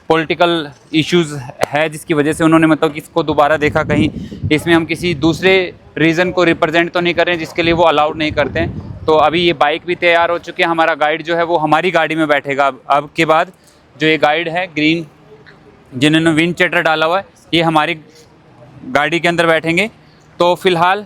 पॉलिटिकल इश्यूज़ है जिसकी वजह से उन्होंने मतलब कि इसको दोबारा देखा। कहीं इसमें हम किसी दूसरे रीज़न को रिप्रेजेंट तो नहीं कर रहे हैं जिसके लिए वो अलाउड नहीं करते हैं। तो अभी ये बाइक भी तैयार हो चुकी है, हमारा गाइड जो है वो हमारी गाड़ी में बैठेगा अब के बाद। जो ये गाइड है ग्रीन, जिन्होंने विंड चेटर डाला हुआ है, ये हमारी गाड़ी के अंदर बैठेंगे। तो फ़िलहाल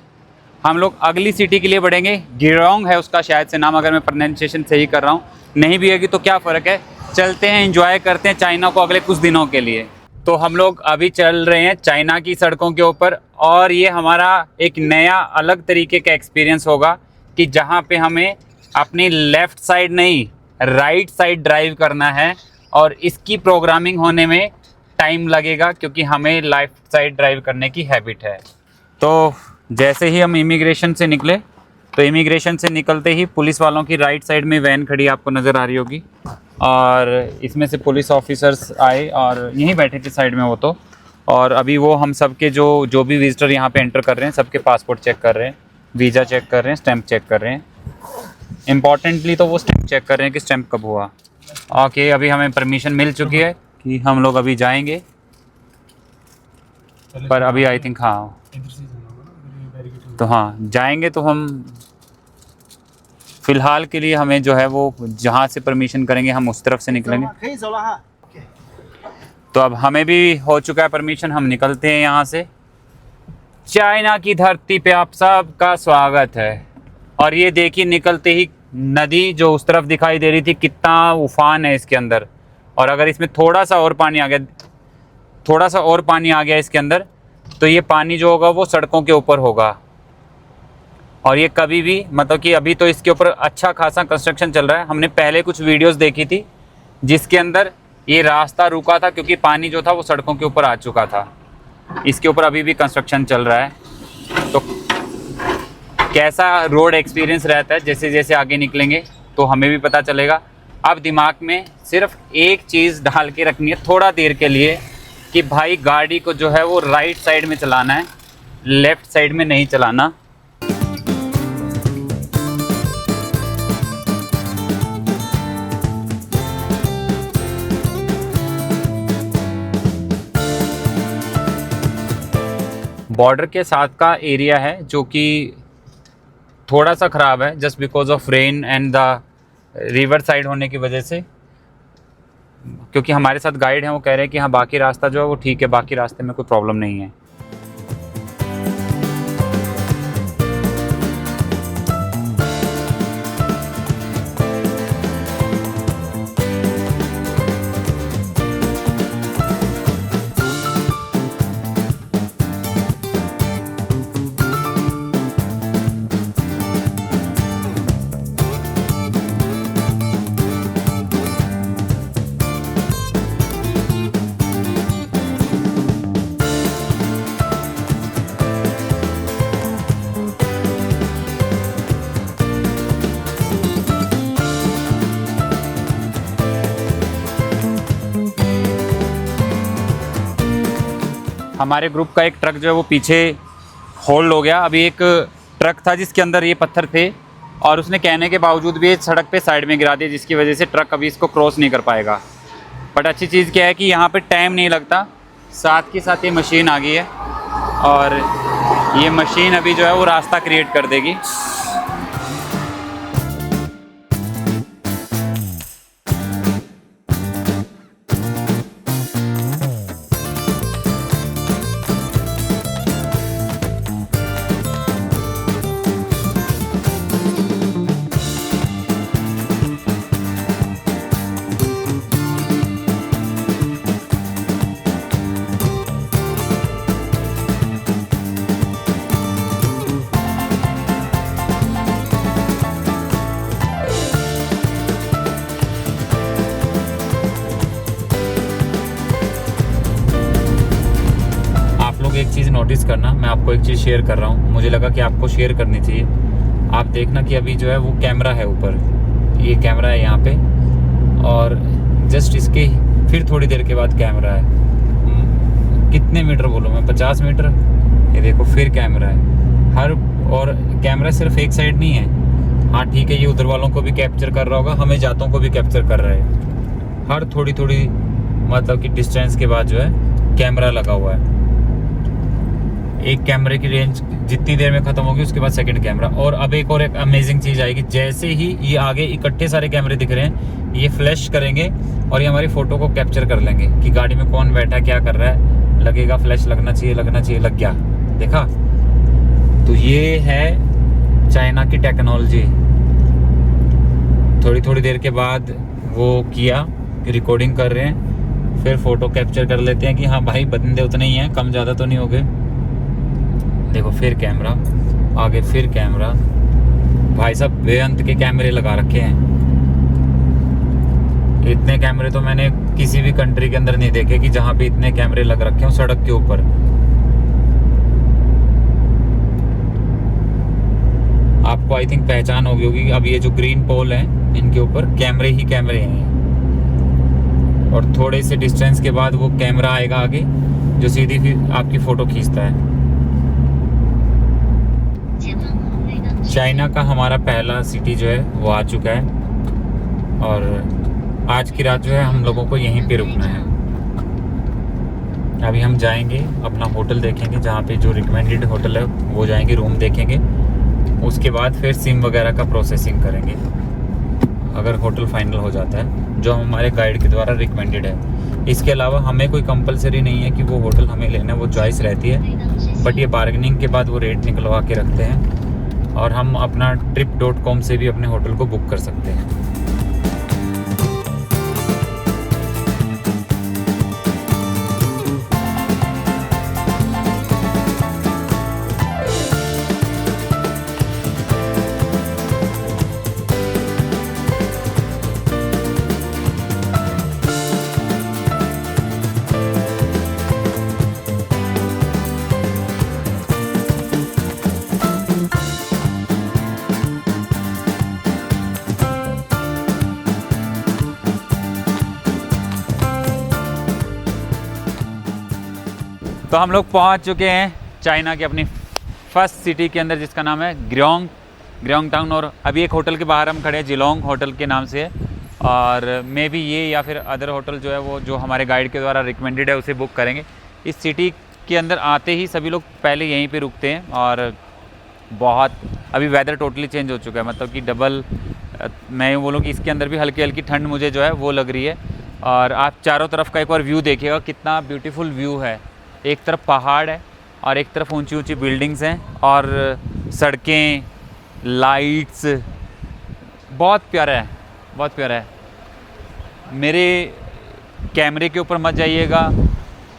हम लोग अगली सिटी के लिए बढ़ेंगे। गिरोंग है उसका शायद से नाम, अगर मैं प्रोनाउंसिएशन सही कर रहा हूँ। नहीं भी होगी तो क्या फ़र्क है, चलते हैं, एंजॉय करते हैं चाइना को अगले कुछ दिनों के लिए। तो हम लोग अभी चल रहे हैं चाइना की सड़कों के ऊपर, और ये हमारा एक नया अलग तरीके का एक्सपीरियंस होगा कि जहाँ पे हमें अपनी लेफ़्ट साइड नहीं राइट साइड ड्राइव करना है, और इसकी प्रोग्रामिंग होने में टाइम लगेगा क्योंकि हमें लेफ्ट साइड ड्राइव करने की हैबिट है। तो जैसे ही हम इमिग्रेशन से निकले, तो इमिग्रेशन से निकलते ही पुलिस वालों की राइट साइड में वैन खड़ी आपको नज़र आ रही होगी, और इसमें से पुलिस ऑफिसर्स आए और यहीं बैठे थे साइड में वो तो। और अभी वो हम सब के जो भी विजिटर यहाँ पे एंटर कर रहे हैं सबके पासपोर्ट चेक कर रहे हैं, वीज़ा चेक कर रहे हैं, स्टैंप चेक कर रहे हैं। इम्पॉर्टेंटली तो वो स्टैंप चेक कर रहे हैं कि स्टैंप कब हुआ। ओके, अभी हमें परमिशन मिल चुकी है कि हम लोग अभी जाएंगे, पर अभी आई थिंक हाँ, तो हाँ जाएंगे। तो हम फ़िलहाल के लिए हमें जो है वो जहाँ से परमिशन करेंगे हम उस तरफ से निकलेंगे। तो अब हमें भी हो चुका है परमिशन, हम निकलते हैं यहाँ से। चाइना की धरती पे आप सबका स्वागत है। और ये देखिए निकलते ही नदी जो उस तरफ दिखाई दे रही थी, कितना उफान है इसके अंदर। और अगर इसमें थोड़ा सा और पानी आ गया इसके अंदर, तो ये पानी जो होगा वो सड़कों के ऊपर होगा। और ये कभी भी मतलब कि अभी तो इसके ऊपर अच्छा खासा कंस्ट्रक्शन चल रहा है। हमने पहले कुछ वीडियोस देखी थी जिसके अंदर ये रास्ता रुका था क्योंकि पानी जो था वो सड़कों के ऊपर आ चुका था। इसके ऊपर अभी भी कंस्ट्रक्शन चल रहा है। तो कैसा रोड एक्सपीरियंस रहता है जैसे जैसे आगे निकलेंगे तो हमें भी पता चलेगा। अब दिमाग में सिर्फ एक चीज़ डाल के रखनी है थोड़ा देर के लिए कि भाई गाड़ी को जो है वो राइट साइड में चलाना है, लेफ़्ट साइड में नहीं चलाना। बॉर्डर के साथ का एरिया है जो कि थोड़ा सा ख़राब है just because of rain and the river side होने की वजह से, क्योंकि हमारे साथ गाइड हैं वो कह रहे हैं कि हाँ बाकी रास्ता जो है वो ठीक है, बाकी रास्ते में कोई प्रॉब्लम नहीं है। हमारे ग्रुप का एक ट्रक जो है वो पीछे होल्ड हो गया। अभी एक ट्रक था जिसके अंदर ये पत्थर थे और उसने कहने के बावजूद भी सड़क पे साइड में गिरा दिया, जिसकी वजह से ट्रक अभी इसको क्रॉस नहीं कर पाएगा। बट अच्छी चीज़ क्या है कि यहाँ पे टाइम नहीं लगता, साथ के साथ ये मशीन आ गई है और ये मशीन अभी जो है वो रास्ता क्रिएट कर देगी। एक चीज़ नोटिस करना, मैं आपको एक चीज़ शेयर कर रहा हूँ, मुझे लगा कि आपको शेयर करनी चाहिए। आप देखना कि अभी जो है वो कैमरा है ऊपर, ये कैमरा है यहाँ पे और जस्ट इसके फिर थोड़ी देर के बाद कैमरा है। कितने मीटर बोलो मैं, 50 मीटर। ये देखो फिर कैमरा है हर, और कैमरा सिर्फ एक साइड नहीं है। हाँ ठीक है, ये उधर वालों को भी कैप्चर कर रहा होगा, हमें जातों को भी कैप्चर कर रहा है। हर थोड़ी थोड़ी मतलब कि डिस्टेंस के बाद जो है कैमरा लगा हुआ है। एक कैमरे की रेंज जितनी देर में ख़त्म होगी उसके बाद सेकंड कैमरा। और अब एक और एक अमेजिंग चीज़ आएगी, जैसे ही ये आगे इकट्ठे सारे कैमरे दिख रहे हैं ये फ्लैश करेंगे और ये हमारी फ़ोटो को कैप्चर कर लेंगे कि गाड़ी में कौन बैठा क्या कर रहा है। लगेगा फ्लैश लगना चाहिए, लगना चाहिए, लग गया, देखा। तो ये है चाइना की टेक्नोलॉजी। थोड़ी थोड़ी देर के बाद वो किया कि रिकॉर्डिंग कर रहे हैं, फिर फ़ोटो कैप्चर कर लेते हैं कि हाँ भाई बंदे उतने ही हैं, कम ज़्यादा तो नहीं हो गए। देखो फिर कैमरा आगे, फिर कैमरा। भाई साहब बेअंत के कैमरे लगा रखे हैं। इतने कैमरे तो मैंने किसी भी कंट्री के अंदर नहीं देखे कि जहाँ पे इतने कैमरे लग रखे हो सड़क के ऊपर। आपको आई थिंक पहचान होगी होगी। अब ये जो ग्रीन पोल है इनके ऊपर कैमरे ही कैमरे हैं और थोड़े से डिस्टेंस के बाद वो कैमरा आएगा आगे जो सीधी फिर आपकी फ़ोटो खींचता है। चाइना का हमारा पहला सिटी जो है वो आ चुका है और आज की रात जो है हम लोगों को यहीं पे रुकना है। अभी हम जाएंगे अपना होटल देखेंगे, जहाँ पे जो रिकमेंडेड होटल है वो जाएंगे, रूम देखेंगे। उसके बाद फिर सिम वगैरह का प्रोसेसिंग करेंगे अगर होटल फाइनल हो जाता है जो हमारे गाइड के द्वारा रिकमेंडेड है। इसके अलावा हमें कोई कंपलसरी नहीं है कि वो होटल हमें लेना है, वो चॉइस रहती है। बट ये बार्गेनिंग के बाद वो रेट निकलवा के रखते हैं और हम अपना trip.com से भी अपने होटल को बुक कर सकते हैं। तो हम लोग पहुंच चुके हैं चाइना की अपनी फर्स्ट सिटी के अंदर, जिसका नाम है ग्रियोंग टाउन। और अभी एक होटल के बाहर हम खड़े हैं, जिलोंग होटल के नाम से है। और मे भी ये या फिर अदर होटल जो है वो जो हमारे गाइड के द्वारा रिकमेंडेड है उसे बुक करेंगे। इस सिटी के अंदर आते ही सभी लोग पहले यहीं पे रुकते हैं। और बहुत अभी वेदर टोटली चेंज हो चुका है, मतलब कि डबल, मैं यूँ बोलूँ कि इसके अंदर भी हल्की हल्की ठंड मुझे जो है वो लग रही है। और आप चारों तरफ का एक बार व्यू देखिएगा, कितना ब्यूटीफुल व्यू है। एक तरफ पहाड़ है और एक तरफ ऊंची ऊंची बिल्डिंग्स हैं और सड़कें, लाइट्स, बहुत प्यारा है, बहुत प्यारा है। मेरे कैमरे के ऊपर मत जाइएगा,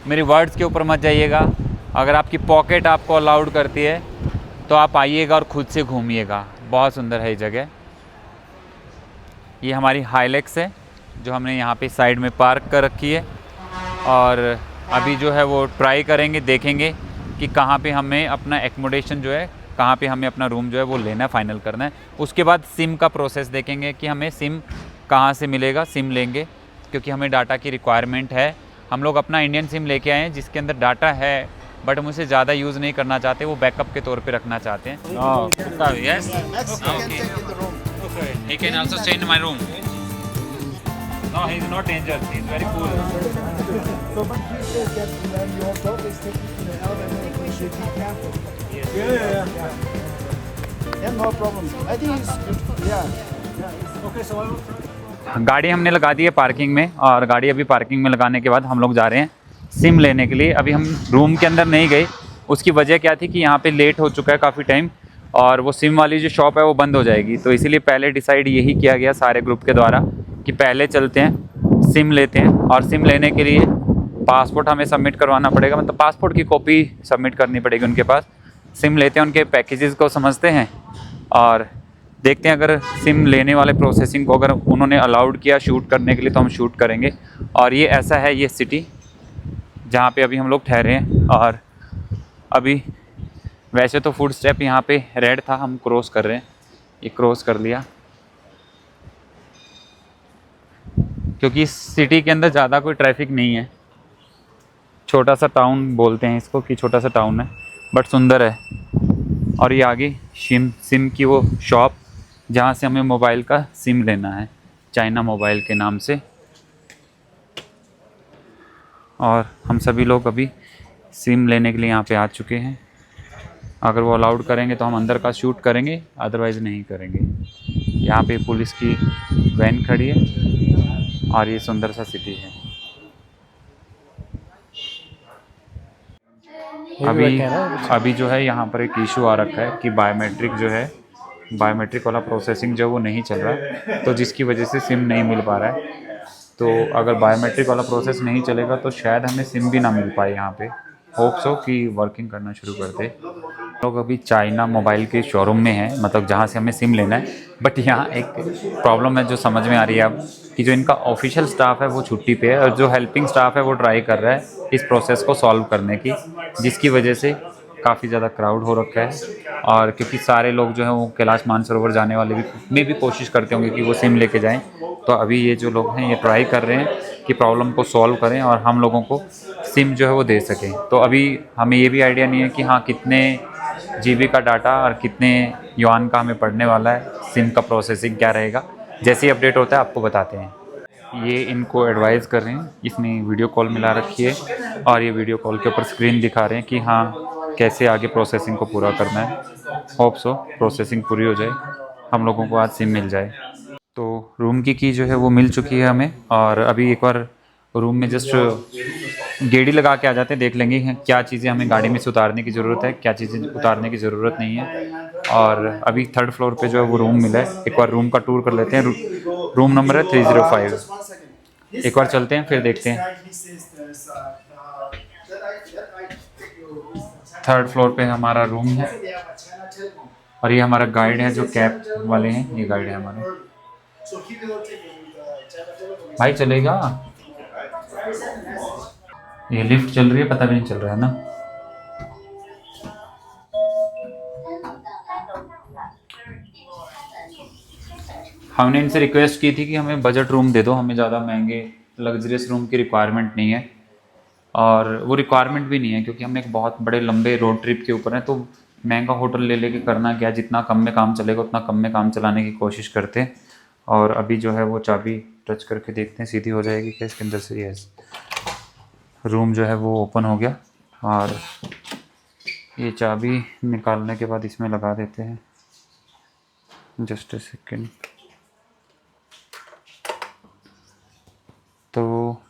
मेरे वर्ड्स के ऊपर मत जाइएगा। अगर आपकी पॉकेट आपको अलाउड करती है तो आप आइएगा और ख़ुद से घूमिएगा। बहुत सुंदर है ये जगह। ये हमारी हाइलेक्स है जो हमने यहाँ पे साइड में पार्क कर रखी है। और अभी जो है वो ट्राई करेंगे, देखेंगे कि कहाँ पे हमें अपना एकोमोडेशन जो है, कहाँ पे हमें अपना रूम जो है वो लेना है, फाइनल करना है। उसके बाद सिम का प्रोसेस देखेंगे कि हमें सिम कहाँ से मिलेगा। सिम लेंगे क्योंकि हमें डाटा की रिक्वायरमेंट है। हम लोग अपना इंडियन सिम लेके आए हैं जिसके अंदर डाटा है, बट हम उसे ज़्यादा यूज़ नहीं करना चाहते, वो बैकअप के तौर पे रखना चाहते हैं। Yes, he can also stay in my room. No, he is not dangerous. He is very cool. So but he says that when your dog is taken to the elderly, you should be careful. Yes. Yeah. Yeah, no problem. I think it's good. Yeah. Okay, so I will try. गाड़ी हमने लगा दी है parking में, और गाड़ी अभी parking में लगाने के बाद हम लोग जा रहे हैं सिम लेने के लिए। अभी हम रूम के अंदर नहीं गए, उसकी वजह क्या थी कि यहाँ पे लेट हो चुका है काफ़ी टाइम, और वो सिम वाली जो शॉप है वो बंद हो जाएगी। तो इसीलिए पहले डिसाइड यही किया गया सारे ग्रुप के द्वारा कि पहले चलते हैं सिम लेते हैं। और सिम लेने के लिए पासपोर्ट हमें सबमिट करवाना पड़ेगा, मतलब पासपोर्ट की कॉपी सबमिट करनी पड़ेगी उनके पास। सिम लेते हैं, उनके पैकेजेस को समझते हैं और देखते हैं अगर सिम लेने वाले प्रोसेसिंग को अगर उन्होंने अलाउड किया शूट करने के लिए तो हम शूट करेंगे। और ये ऐसा है ये सिटी जहाँ पे अभी हम लोग ठहरे हैं। और अभी वैसे तो फुट स्टेप यहाँ पे रेड था, हम क्रॉस कर रहे हैं, ये क्रॉस कर लिया क्योंकि इस सिटी के अंदर ज़्यादा कोई ट्रैफिक नहीं है। छोटा सा टाउन बोलते हैं इसको कि छोटा सा टाउन है, बट सुंदर है। और ये आगे सिम की वो शॉप जहाँ से हमें मोबाइल का सिम लेना है, चाइना मोबाइल के नाम से। और हम सभी लोग अभी सिम लेने के लिए यहाँ पे आ चुके हैं। अगर वो अलाउड करेंगे तो हम अंदर का शूट करेंगे, अदरवाइज़ नहीं करेंगे। यहाँ पे पुलिस की वैन खड़ी है और ये सुंदर सा सिटी है। अभी जो है यहाँ पर एक इशू आ रखा है कि बायोमेट्रिक वाला प्रोसेसिंग जो वो नहीं चल रहा है, तो जिसकी वजह से सिम नहीं मिल पा रहा है। तो अगर बायोमेट्रिक वाला प्रोसेस नहीं चलेगा तो शायद हमें सिम भी ना मिल पाए यहाँ पे। होप्स हो कि वर्किंग करना शुरू कर दे। लोग अभी चाइना मोबाइल के शोरूम में हैं, मतलब जहाँ से हमें सिम लेना है। बट यहाँ एक प्रॉब्लम है जो समझ में आ रही है अब, कि जो इनका ऑफिशियल स्टाफ है वो छुट्टी पे है और जो हेल्पिंग स्टाफ है वो ट्राई कर रहा है इस प्रोसेस को सॉल्व करने की, जिसकी वजह से काफ़ी ज़्यादा क्राउड हो रखा है। और क्योंकि सारे लोग जो हैं वो कैलाश मानसरोवर जाने वाले भी कोशिश करते होंगे कि वो सिम लेके जाएं। तो अभी ये जो लोग हैं ये ट्राई कर रहे हैं कि प्रॉब्लम को सॉल्व करें और हम लोगों को सिम जो है वो दे सकें। तो अभी हमें ये भी आइडिया नहीं है कि हाँ कितने जीबी का डाटा और कितने युआन का हमें पड़ने वाला है, सिम का प्रोसेसिंग क्या रहेगा। जैसे ही अपडेट होता है आपको बताते हैं। ये इनको एडवाइस कर रहे हैं, इसने वीडियो कॉल मिला रखी है और ये वीडियो कॉल के ऊपर स्क्रीन दिखा रहे हैं कि हाँ कैसे आगे प्रोसेसिंग को पूरा करना है। होप्स हो प्रोसेसिंग पूरी हो जाए, हम लोगों को आज सिम मिल जाए। तो रूम की जो है वो मिल चुकी है हमें। और अभी एक बार रूम में जस्ट गेड़ी लगा के आ जाते हैं, देख लेंगे क्या चीज़ें हमें गाड़ी में से उतारने की ज़रूरत है, क्या चीज़ें उतारने की ज़रूरत नहीं है। और अभी 3rd फ्लोर पे जो है वो रूम मिला है, एक बार रूम का टूर कर लेते हैं। रूम नंबर है 305। एक बार चलते हैं फिर देखते हैं। 3rd फ्लोर पे हमारा रूम है और ये हमारा गाइड है जो कैब वाले हैं, ये गाइड है हमारे। भाई चलेगा, ये लिफ्ट चल रही है, पता भी नहीं चल रहा है ना। हमने इनसे रिक्वेस्ट की थी कि हमें बजट रूम दे दो, हमें ज़्यादा महंगे लग्जरियस रूम की रिक्वायरमेंट नहीं है। और वो रिक्वायरमेंट भी नहीं है, क्योंकि हम एक बहुत बड़े लंबे रोड ट्रिप के ऊपर हैं, तो महंगा होटल ले लेके करना क्या, जितना कम में काम चलेगा उतना कम में काम चलाने की कोशिश करते हैं। और अभी जो है वो चाबी टच करके देखते हैं सीधी हो जाएगी क्या इसके अंदर से। यस, रूम जो है वो ओपन हो गया। और ये चाबी निकालने के बाद इसमें लगा देते हैं। Just a second. तो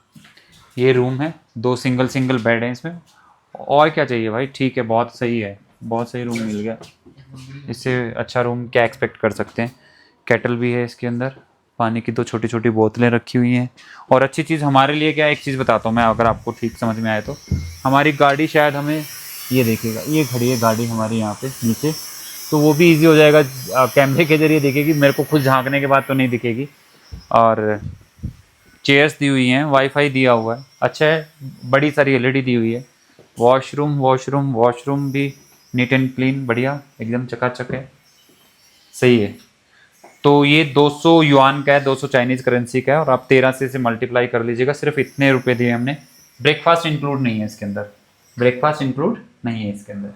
ये रूम है, 2 सिंगल बेड हैं इसमें। और क्या चाहिए भाई, ठीक है, बहुत सही है, बहुत सही रूम मिल गया। इससे अच्छा रूम क्या एक्सपेक्ट कर सकते हैं। केटल भी है इसके अंदर, पानी की 2 छोटी छोटी बोतलें रखी हुई हैं। और अच्छी चीज़ हमारे लिए क्या है, एक चीज़ बताता हूँ मैं, अगर आपको ठीक समझ में आए तो। हमारी गाड़ी शायद हमें, ये देखिएगा, ये खड़ी है गाड़ी हमारी यहाँ पे नीचे, तो वो भी ईजी हो जाएगा, कैमरे के जरिए दिखेगी, मेरे को खुद झांकने के बाद तो नहीं दिखेगी। और चेयर्स दी हुई हैं, वाईफाई दिया हुआ है, अच्छा है, बड़ी सारी एलईडी दी हुई है। वॉशरूम भी नीट एंड क्लीन, बढ़िया, एकदम चकाचक है, सही है। तो ये 200 युआन का है, 200 चाइनीज़ करेंसी का है, और आप 13 से इसे मल्टीप्लाई कर लीजिएगा। सिर्फ इतने रुपए दिए हमने। ब्रेकफास्ट इंक्लूड नहीं है इसके अंदर, ब्रेकफास्ट इंक्लूड नहीं है इसके अंदर।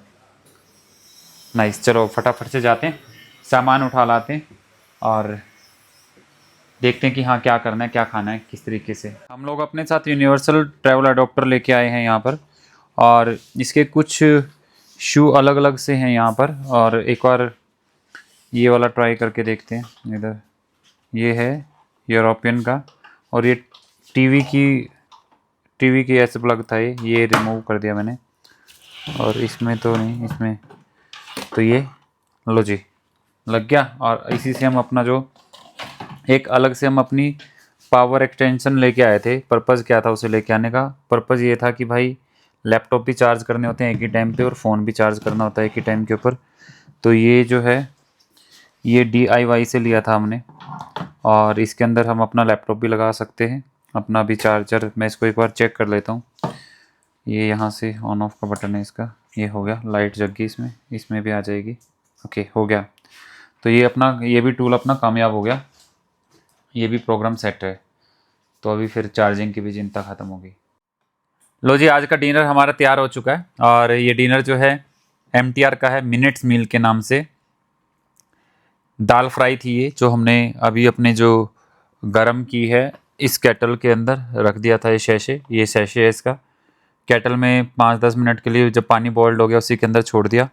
नाइस, चलो फटाफट से जाते हैं, सामान उठा लाते हैं और देखते हैं कि हाँ क्या करना है, क्या खाना है, किस तरीके से। हम लोग अपने साथ यूनिवर्सल ट्रैवल अडॉप्टर लेके आए हैं यहाँ पर, और इसके कुछ शू अलग अलग से हैं यहाँ पर। और एक बार ये वाला ट्राई करके देखते हैं। इधर ये है यूरोपियन का, और ये टीवी की ऐसे प्लग था, ये रिमूव कर दिया मैंने। और इसमें तो नहीं, इसमें तो ये लो जी, लग गया। और इसी से हम अपना जो एक अलग से हम अपनी पावर एक्सटेंशन लेके आए थे। पर्पज़ क्या था उसे लेके आने का? पर्पज़ ये था कि भाई लैपटॉप भी चार्ज करने होते हैं एक ही टाइम पे, और फ़ोन भी चार्ज करना होता है एक ही टाइम के ऊपर। तो ये जो है ये DIY से लिया था हमने, और इसके अंदर हम अपना लैपटॉप भी लगा सकते हैं, अपना भी चार्जर। मैं इसको एक बार चेक कर लेता हूँ। ये यहाँ से ऑन ऑफ का बटन है इसका, ये हो गया, लाइट जग गई इसमें भी आ जाएगी। ओके, हो गया। तो ये अपना, ये भी टूल अपना कामयाब हो गया, ये भी प्रोग्राम सेट है। तो अभी फिर चार्जिंग की भी चिंता ख़त्म होगी। लो जी, आज का डिनर हमारा तैयार हो चुका है, और ये डिनर जो है MTR का है, मिनट्स मील के नाम से। दाल फ्राई थी ये, जो हमने अभी अपने जो गरम की है इस केटल के अंदर रख दिया था। ये सैशे है इसका। केटल में 5-10 मिनट के लिए जब पानी बॉइल्ड हो गया उसी के अंदर छोड़ दिया।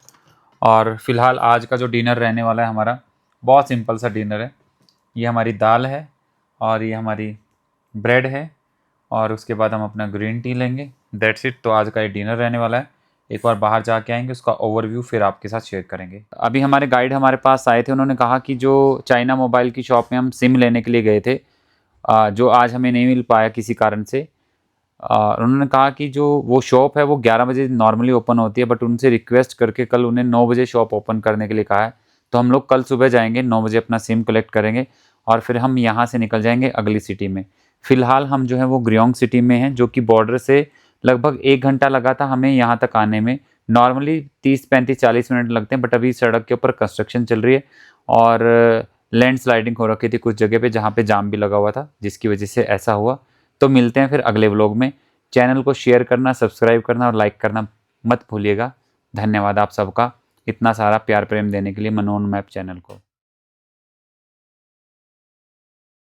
और फिलहाल आज का जो डिनर रहने वाला है हमारा, बहुत सिंपल सा डिनर है। ये हमारी दाल है, और ये हमारी ब्रेड है, और उसके बाद हम अपना ग्रीन टी लेंगे। That's it. तो आज का ये डिनर रहने वाला है। एक बार बाहर जाके आएंगे, उसका ओवरव्यू फिर आपके साथ शेयर करेंगे। अभी हमारे गाइड हमारे पास आए थे, उन्होंने कहा कि जो चाइना मोबाइल की शॉप में हम सिम लेने के लिए गए थे, जो आज हमें नहीं मिल पाया किसी कारण से, उन्होंने कहा कि जो वो शॉप है वो 11 बजे नॉर्मली ओपन होती है, बट उनसे रिक्वेस्ट करके कल उन्हें 9 बजे शॉप ओपन करने के लिए कहा है। तो हम लोग कल सुबह जाएंगे, 9 बजे अपना सिम कलेक्ट करेंगे, और फिर हम यहाँ से निकल जाएंगे अगली सिटी में। फ़िलहाल हम जो है वो ग्रियोंग सिटी में हैं, जो कि बॉर्डर से लगभग 1 घंटा लगा था हमें यहाँ तक आने में। नॉर्मली 30-35-40 मिनट लगते हैं, बट अभी सड़क के ऊपर कंस्ट्रक्शन चल रही है, और लैंडस्लाइडिंग हो रखी थी कुछ जगह पे, जहाँ पे जाम भी लगा हुआ था, जिसकी वजह से ऐसा हुआ। तो मिलते हैं फिर अगले व्लॉग में। चैनल को शेयर करना, सब्सक्राइब करना और लाइक करना मत भूलिएगा। धन्यवाद आप सबका, इतना सारा प्यार प्रेम देने के लिए मनोन मैप चैनल को।